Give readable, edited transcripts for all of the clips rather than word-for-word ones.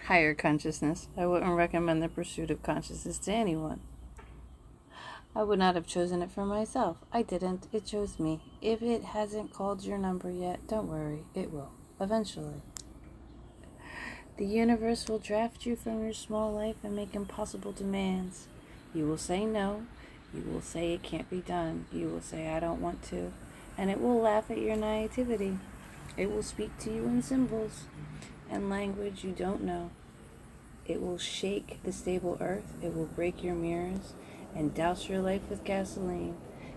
higher consciousness. I wouldn't recommend the pursuit of consciousness to anyone. I would not have chosen it for myself. I didn't. It chose me. If it hasn't called your number yet, don't worry. It will. Eventually. The universe will draft you from your small life and make impossible demands. You will say no. You will say it can't be done. You will say I don't want to. And it will laugh at your naivety. It will speak to you in symbols and language you don't know. It will shake the stable earth. It will break your mirrors and douse your life with gasoline.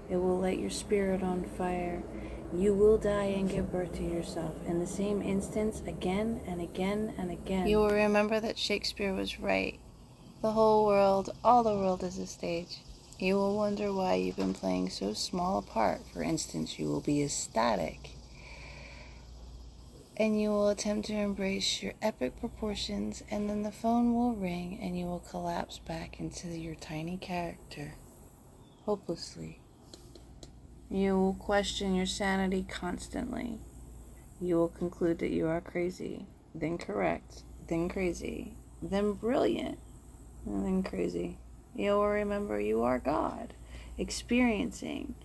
It will light your spirit on fire. You will die and give birth to yourself in the same instance again and again and again. You will remember that Shakespeare was right. The whole world, all the world is a stage. You will wonder why you've been playing so small a part. For instance, you will be ecstatic. And you will attempt to embrace your epic proportions, and then the phone will ring and you will collapse back into your tiny character, hopelessly. You will question your sanity constantly. You will conclude that you are crazy, then correct, then crazy, then brilliant, and then crazy. You will remember you are God, experiencing.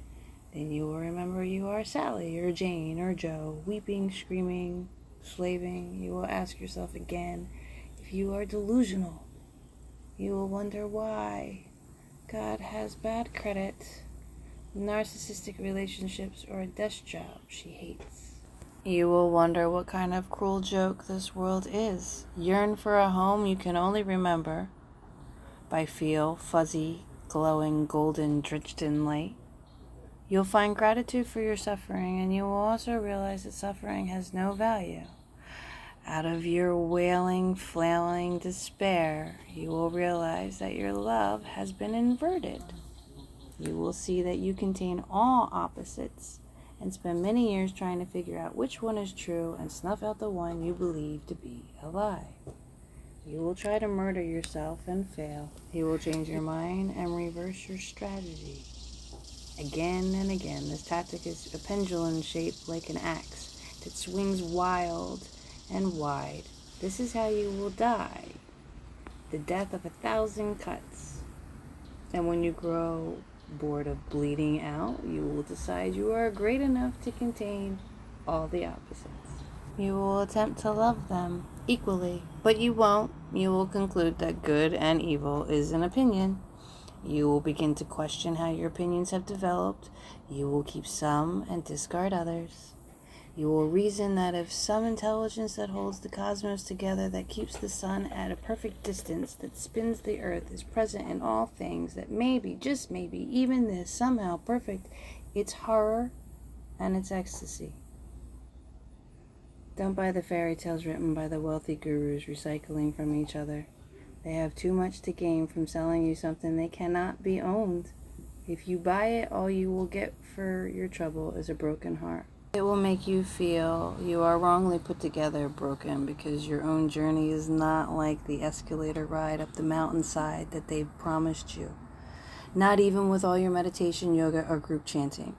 Then you will remember you are Sally or Jane or Joe, weeping, screaming, slaving. You will ask yourself again if you are delusional. You will wonder why God has bad credit, narcissistic relationships, or a desk job she hates. You will wonder what kind of cruel joke this world is. Yearn for a home you can only remember by feel, fuzzy, glowing, golden, drenched in light. You'll find gratitude for your suffering, and you will also realize that suffering has no value. Out of your wailing, flailing despair, you will realize that your love has been inverted. You will see that you contain all opposites and spend many years trying to figure out which one is true and snuff out the one you believe to be a lie. You will try to murder yourself and fail. You will change your mind and reverse your strategy. Again and again, this tactic is a pendulum shaped like an axe that swings wild and wide. This is how you will die, the death of 1,000 cuts. And when you grow bored of bleeding out, you will decide you are great enough to contain all the opposites. You will attempt to love them equally, but you won't. You will conclude that good and evil is an opinion. You will begin to question how your opinions have developed. You will keep some and discard others. You will reason that if some intelligence that holds the cosmos together, that keeps the sun at a perfect distance, that spins the earth, is present in all things, that maybe, just maybe, even this somehow perfect, it's horror and it's ecstasy. Don't buy the fairy tales written by the wealthy gurus recycling from each other. They have too much to gain from selling you something they cannot be owned. If you buy it, all you will get for your trouble is a broken heart. It will make you feel you are wrongly put together, broken, because your own journey is not like the escalator ride up the mountainside that they've promised you. Not even with all your meditation, yoga, or group chanting.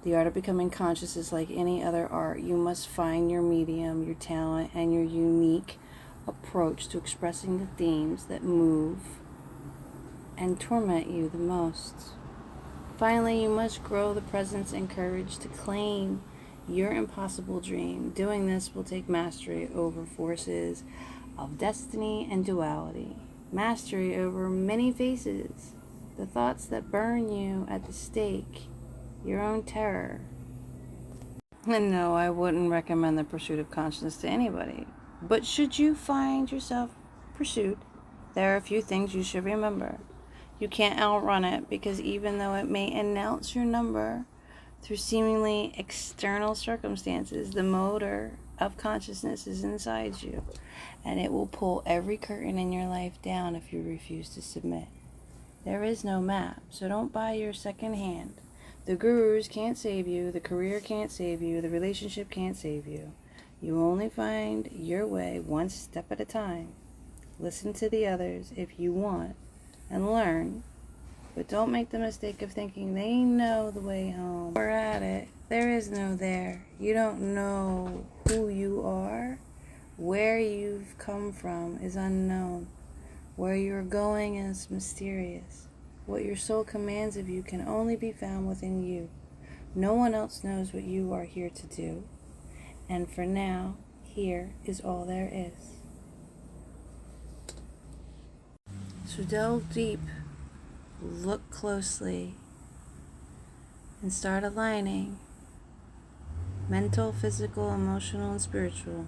The art of becoming conscious is like any other art. You must find your medium, your talent, and your unique approach to expressing the themes that move and torment you the most. Finally, you must grow the presence and courage to claim your impossible dream. Doing this will take mastery over forces of destiny and duality, mastery over many faces, the thoughts that burn you at the stake, your own terror. And no, I wouldn't recommend the pursuit of consciousness to anybody. But should you find yourself pursued, there are a few things you should remember. You can't outrun it, because even though it may announce your number through seemingly external circumstances, the motor of consciousness is inside you, and it will pull every curtain in your life down if you refuse to submit. There is no map, so don't buy your second hand. The gurus can't save you, the career can't save you, the relationship can't save you. You only find your way one step at a time. Listen to the others if you want, and learn, but don't make the mistake of thinking they know the way home. We're at it. There is no there. You don't know who you are Where you've come from is unknown. Where you're going is mysterious. What your soul commands of you can only be found within you. No one else knows what you are here to do. And for now, here is all there is. So delve deep, look closely, and start aligning mental, physical, emotional, and spiritual